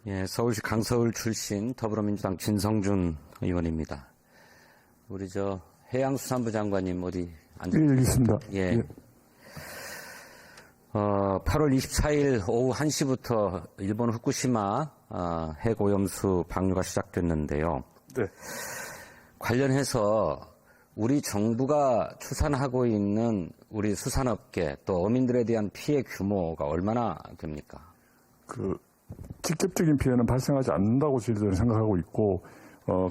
예, 서울시 강서울 출신 더불어민주당 진성준 의원입니다. 우리 해양수산부 장관님 어디 앉아? 예, 여기 있습니다. 예. 예. 8월 24일 오후 1시부터 일본 후쿠시마 핵오염수 방류가 시작됐는데요. 네. 관련해서 우리 정부가 추산하고 있는 우리 수산업계 또 어민들에 대한 피해 규모가 얼마나 됩니까? 직접적인 피해는 발생하지 않는다고 저희들은 생각하고 있고,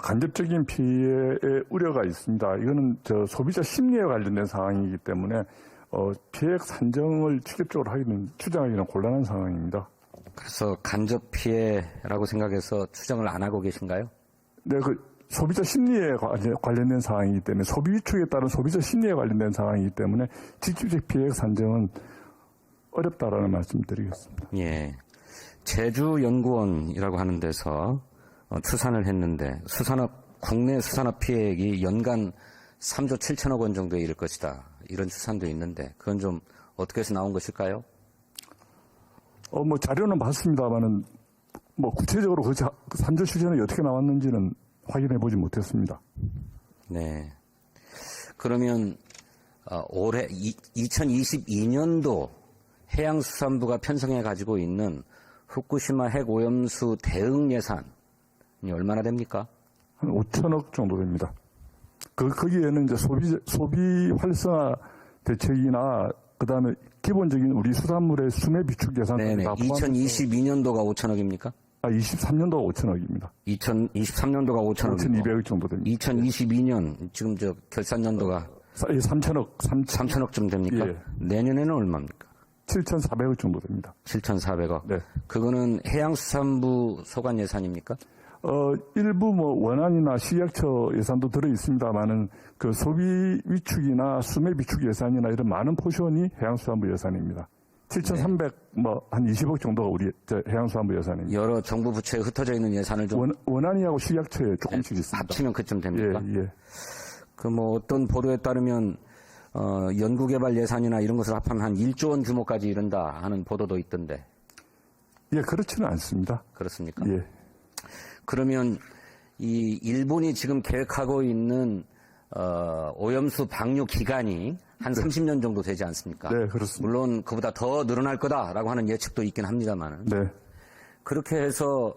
간접적인 피해의 우려가 있습니다. 이거는 소비자 심리에 관련된 상황이기 때문에, 피해 산정을 직접적으로 추정하기는 곤란한 상황입니다. 그래서 간접 피해라고 생각해서 추정을 안 하고 계신가요? 네, 소비자 심리에 관련된 상황이기 때문에, 소비 위축에 따른 소비자 심리에 관련된 상황이기 때문에, 직접적 피해 산정은 어렵다라는 말씀 드리겠습니다. 예. 제주연구원이라고 하는 데서 추산을 했는데 국내 수산업 피해액이 연간 3조 7천억 원 정도에 이를 것이다. 이런 추산도 있는데 그건 좀 어떻게 해서 나온 것일까요? 자료는 봤습니다만은 구체적으로 그 산조 추산이 어떻게 나왔는지는 확인해 보지 못했습니다. 네. 그러면 올해 2022년도 해양수산부가 편성해 가지고 있는 후쿠시마 핵오염수 대응 예산이 얼마나 됩니까? 한 5천억 정도 됩니다. 거기에는 이제 소비 활성화 대책이나 그다음에 기본적인 우리 수산물의 수매 비축 예산 네네. 2022년도가 5천억입니까? 23년도가 5천억입니다. 2023년도가 5천억. 5,200억 정도 됩니다. 2022년 지금 결산년도가 3천억쯤 됩니까? 예. 내년에는 얼마입니까? 7,400억 정도 됩니다. 7,400억. 네. 그거는 해양수산부 소관 예산입니까? 일부 원안이나 식약처 예산도 들어 있습니다만은 소비 위축이나 수매 비축 예산이나 이런 많은 포션이 해양수산부 예산입니다. 7,300 한 20억 정도가 우리 해양수산부 예산입니다. 여러 정부 부처에 흩어져 있는 예산을 좀 원안이하고 식약처에 조금씩 네, 있습니다. 합치면 그쯤 됩니까? 예, 예. 어떤 보도에 따르면 연구개발 예산이나 이런 것을 합하면 한 1조 원 규모까지 이른다 하는 보도도 있던데. 예, 그렇지는 않습니다. 그렇습니까? 예. 그러면 이 일본이 지금 계획하고 있는 오염수 방류 기간이 한 30년 정도 되지 않습니까? 네, 그렇습니다. 물론 그보다 더 늘어날 거다라고 하는 예측도 있긴 합니다만. 네. 그렇게 해서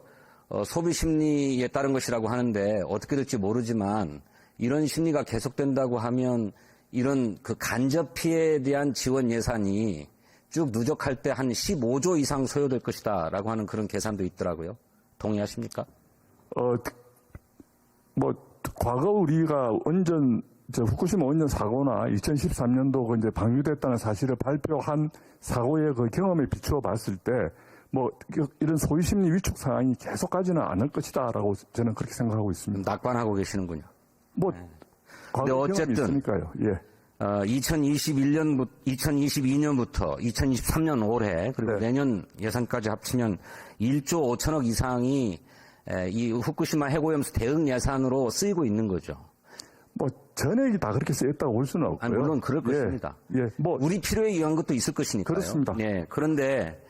소비 심리에 따른 것이라고 하는데 어떻게 될지 모르지만 이런 심리가 계속된다고 하면 이런 간접 피해에 대한 지원 예산이 쭉 누적할 때 한 15조 이상 소요될 것이다라고 하는 그런 계산도 있더라고요. 동의하십니까? 과거 우리가 후쿠시마 원전 사고나 2013년도 이제 방류됐다는 사실을 발표한 사고의 경험에 비추어 봤을 때, 이런 소유심리 위축 상황이 계속 가지는 않을 것이다라고 저는 그렇게 생각하고 있습니다. 낙관하고 계시는군요. 과거 어쨌든 경험이 있으니까요. 예. 2022년부터 2023년 올해 그리고 네. 내년 예산까지 합치면 1조 5천억 이상이 이 후쿠시마 핵오염수 대응 예산으로 쓰이고 있는 거죠. 전액이 다 그렇게 쓰였다고 볼 수는 없고요. 아니, 물론 그럴 것입니다. 예. 우리 필요에 의한 것도 있을 것이니까요. 그렇습니다. 예. 그런데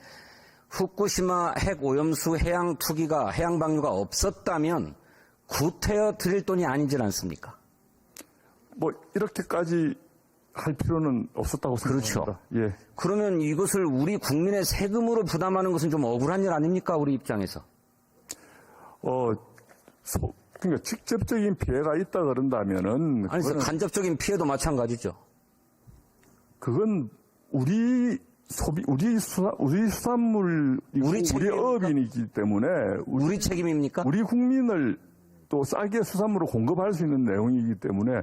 후쿠시마 핵오염수 해양 투기가 해양 방류가 없었다면 구태여 드릴 돈이 아니질 않습니까? 이렇게까지 할 필요는 없었다고 생각합니다. 그렇죠. 예. 그러면 이것을 우리 국민의 세금으로 부담하는 것은 좀 억울한 일 아닙니까? 우리 입장에서. 그러니까 직접적인 피해가 있다 그런다면은. 아니, 간접적인 피해도 마찬가지죠. 그건 우리 수산물, 우리 어업인이기 때문에. 우리 책임입니까? 우리 국민을 또 싸게 수산물을 공급할 수 있는 내용이기 때문에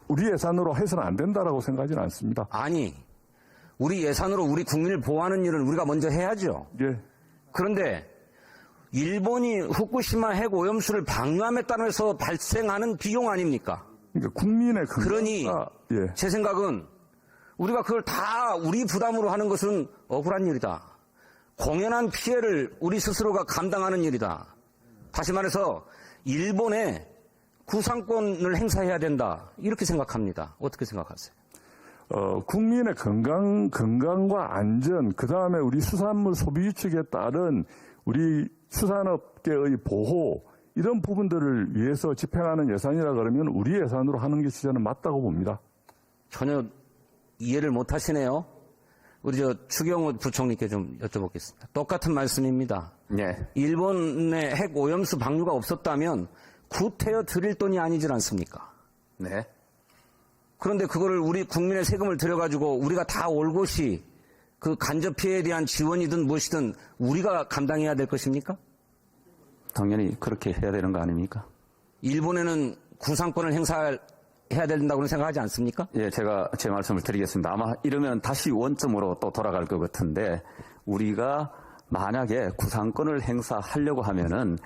우리 예산으로 해서는 안 된다라고 생각하지는 않습니다. 아니, 우리 예산으로 우리 국민을 보호하는 일을 우리가 먼저 해야죠. 예. 그런데 일본이 후쿠시마 핵 오염수를 방류함에 따라서 발생하는 비용 아닙니까? 그러니까 국민의 그러니 예. 제 생각은 우리가 그걸 다 우리 부담으로 하는 것은 억울한 일이다. 공연한 피해를 우리 스스로가 감당하는 일이다. 다시 말해서 일본에 구상권을 행사해야 된다. 이렇게 생각합니다. 어떻게 생각하세요? 국민의 건강과 안전, 그 다음에 우리 수산물 소비 유축에 따른 우리 수산업계의 보호, 이런 부분들을 위해서 집행하는 예산이라 그러면 우리 예산으로 하는 것이 저는 맞다고 봅니다. 전혀 이해를 못 하시네요. 우리 추경호 부총리께 좀 여쭤보겠습니다. 똑같은 말씀입니다. 네. 일본의 핵 오염수 방류가 없었다면 구태여 드릴 돈이 아니질 않습니까? 네. 그런데 그거를 우리 국민의 세금을 들여가지고 우리가 다 올곧이 그 간접 피해에 대한 지원이든 무엇이든 우리가 감당해야 될 것입니까? 당연히 그렇게 해야 되는 거 아닙니까? 일본에는 구상권을 행사해야 된다고는 생각하지 않습니까? 예, 제가 제 말씀을 드리겠습니다. 아마 이러면 다시 원점으로 또 돌아갈 것 같은데, 우리가 만약에 구상권을 행사하려고 하면은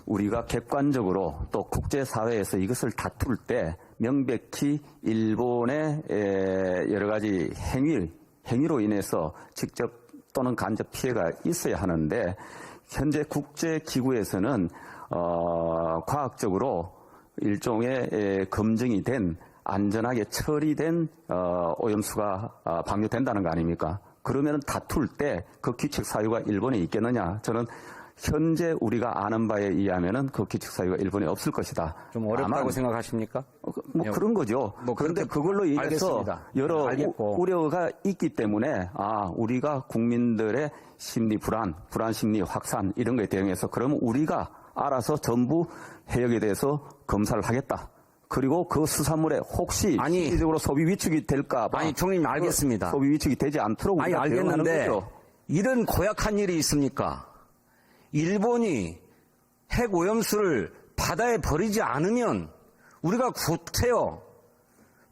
우리가 객관적으로 또 국제사회에서 이것을 다툴 때 명백히 일본의 여러 가지 행위로 인해서 직접 또는 간접 피해가 있어야 하는데, 현재 국제기구에서는 과학적으로 일종의 검증이 된 안전하게 처리된 오염수가 방류된다는 거 아닙니까? 그러면 다툴 때 그 규칙 사유가 일본에 있겠느냐? 저는 현재 우리가 아는 바에 의하면은 그 규칙 사유가 일본에 없을 것이다. 좀 어렵다고 다만 생각하십니까? 뭐 그런 거죠. 뭐 그런데 그걸로 인해서 알겠습니다. 여러 알겠고. 우려가 있기 때문에 우리가 국민들의 심리 불안 심리 확산 이런 거에 대응해서 그러면 우리가 알아서 전부 해역에 대해서 검사를 하겠다. 그리고 그 수산물에 혹시 실질적으로 소비 위축이 될까 봐. 아니, 총리님 알겠습니다. 소비 위축이 되지 않도록 아니, 우리가 대응하는 알겠는데 거죠. 이런 고약한 일이 있습니까? 일본이 핵 오염수를 바다에 버리지 않으면 우리가 구태여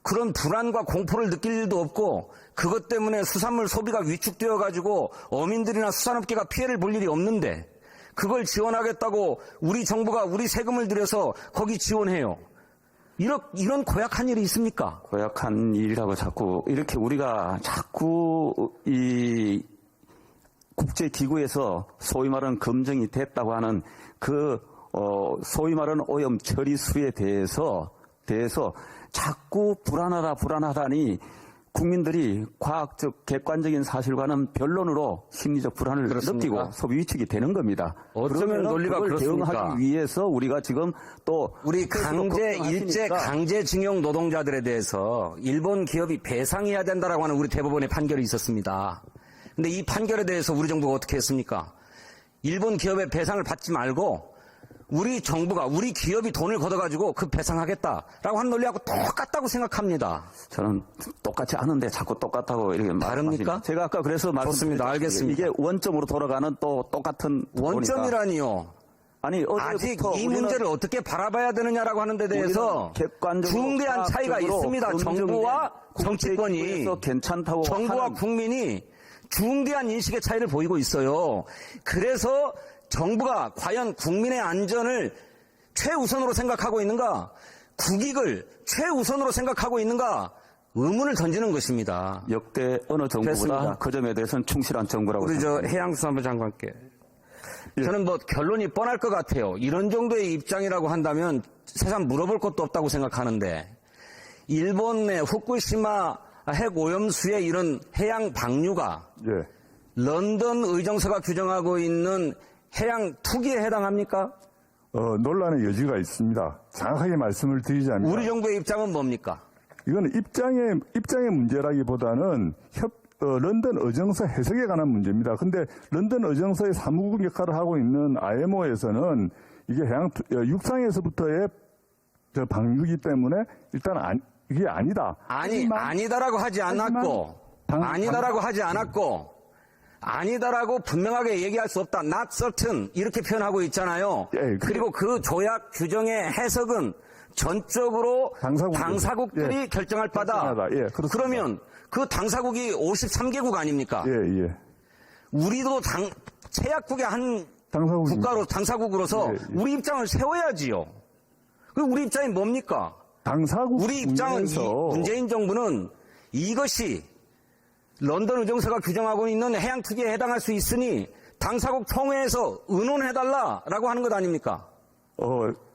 그런 불안과 공포를 느낄 일도 없고, 그것 때문에 수산물 소비가 위축되어 가지고 어민들이나 수산업계가 피해를 볼 일이 없는데, 그걸 지원하겠다고 우리 정부가 우리 세금을 들여서 거기 지원해요. 이런 고약한 일이 있습니까? 고약한 일이라고 자꾸 이렇게 우리가 자꾸 이 국제기구에서 소위 말하는 검증이 됐다고 하는 그 소위 말하는 오염 처리수에 대해서 자꾸 불안하다니 국민들이 과학적 객관적인 사실과는 변론으로 심리적 불안을 그렇습니까? 느끼고 소비 위축이 되는 겁니다. 어쩌면 논리가 그걸 그렇습니까? 대응하기 위해서 우리가 지금 또 우리 일제 강제징용 노동자들에 대해서 일본 기업이 배상해야 된다라고 하는 우리 대법원의 판결이 있었습니다. 근데 이 판결에 대해서 우리 정부가 어떻게 했습니까? 일본 기업의 배상을 받지 말고 우리 정부가, 우리 기업이 돈을 걷어가지고 그 배상하겠다라고 하는 논리하고 똑같다고 생각합니다. 저는 똑같지 않은데 자꾸 똑같다고 이렇게 다릅니까? 말씀하십니다. 제가 아까 그래서 좋습니다. 알겠습니다. 이게 원점으로 돌아가는 또 똑같은 원점이라니요. 아니 아직 이 문제를 어떻게 바라봐야 되느냐라고 하는 데 대해서 중대한 차이가 있습니다. 정부와 정치권이, 괜찮다고 정부와 국민이 중대한 인식의 차이를 보이고 있어요. 그래서 정부가 과연 국민의 안전을 최우선으로 생각하고 있는가, 국익을 최우선으로 생각하고 있는가, 의문을 던지는 것입니다. 역대 어느 정부보다 됐습니다. 그 점에 대해서는 충실한 정부라고 우리 생각합니다. 해양수산부 장관께. 저는 결론이 뻔할 것 같아요. 이런 정도의 입장이라고 한다면 세상 물어볼 것도 없다고 생각하는데, 일본의 후쿠시마 핵 오염수의 이런 해양 방류가 예. 런던 의정서가 규정하고 있는 해양 투기에 해당합니까? 논란의 여지가 있습니다. 정확하게 말씀을 드리자면 우리 정부의 입장은 뭡니까? 이건 입장의 문제라기보다는 런던 의정서 해석에 관한 문제입니다. 근데 런던 의정서의 사무국 역할을 하고 있는 IMO에서는 이게 육상에서부터의 방류기 때문에 일단 이게 아니다. 아니다라고 하지 않았고, 아니다라고 분명하게 얘기할 수 없다. Not certain 이렇게 표현하고 있잖아요. 예, 그리고 그 조약 규정의 해석은 전적으로 당사국들이 예, 결정할 바다. 예, 그렇습니다. 그러면 그 당사국이 53개국 아닙니까? 예. 우리도 최약국의 한 당사국으로서 예. 우리 입장을 세워야지요. 우리 입장이 뭡니까? 우리 입장은 문재인 정부는 이것이 런던 의정서가 규정하고 있는 해양 투기에 해당할 수 있으니 당사국 총회에서 의논해달라라고 하는 것 아닙니까?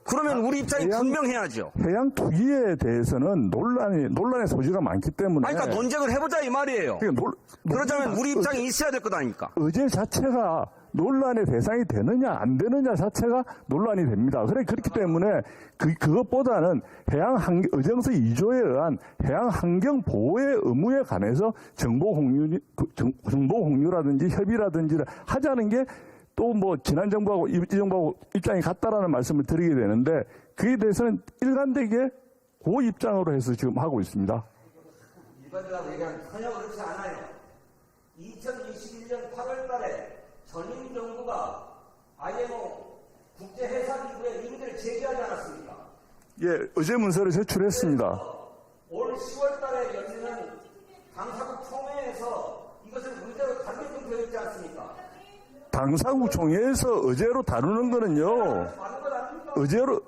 그러면 우리 입장이 해양- 분명해야죠. 해양 투기에 대해서는 논란의 소지가 많기 때문에. 아니, 그러니까 논쟁을 해보자 이 말이에요. 그러니까 그러자면 우리 입장이 있어야 될 것 아닙니까? 의제 자체가 논란의 대상이 되느냐 안 되느냐 자체가 논란이 됩니다. 그렇기 때문에 그것보다는 의정서 2조에 의한 해양 환경 보호의 의무에 관해서 정보 공유라든지 협의라든지 하자는 게 또 뭐 지난 정부하고 이 정부하고 입장이 같다라는 말씀을 드리게 되는데 그에 대해서는 일관되게 그 입장으로 해서 지금 하고 있습니다. 일반적으로 얘기하면 전혀 그렇지 않아요. 2021년 8월 달에 전임 정부가 IMO 국제해상기구에 이의를 제기하지 않았습니까? 예, 의제 문서를 제출했습니다. 올 10월 달에 열리는 당사국 총회에서 이것을 문제로 다루게끔 되어 있지 않습니까? 당사국 총회에서 의제로 다루는 거는요.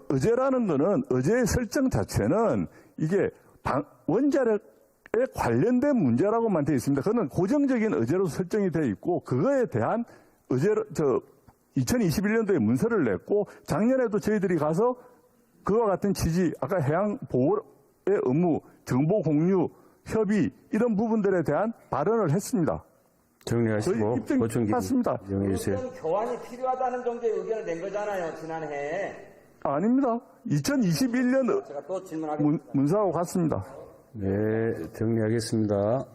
의제라는 거는 의제의 설정 자체는 이게 원자력에 관련된 문제라고만 되어 있습니다. 그거는 고정적인 의제로 설정이 되어 있고 그거에 대한 2021년도에 문서를 냈고 작년에도 저희들이 가서 그와 같은 취지 아까 해양 보호의 의무, 정보 공유, 협의 이런 부분들에 대한 발언을 했습니다. 정리하시고 입장이 보충 맞습니다. 진행해 주세요. 교환이 필요하다는 정도의 의견을 낸 거잖아요, 지난해. 아닙니다. 2021년 제가 또 질문하겠습니다. 문서하고 같습니다. 네, 정리하겠습니다.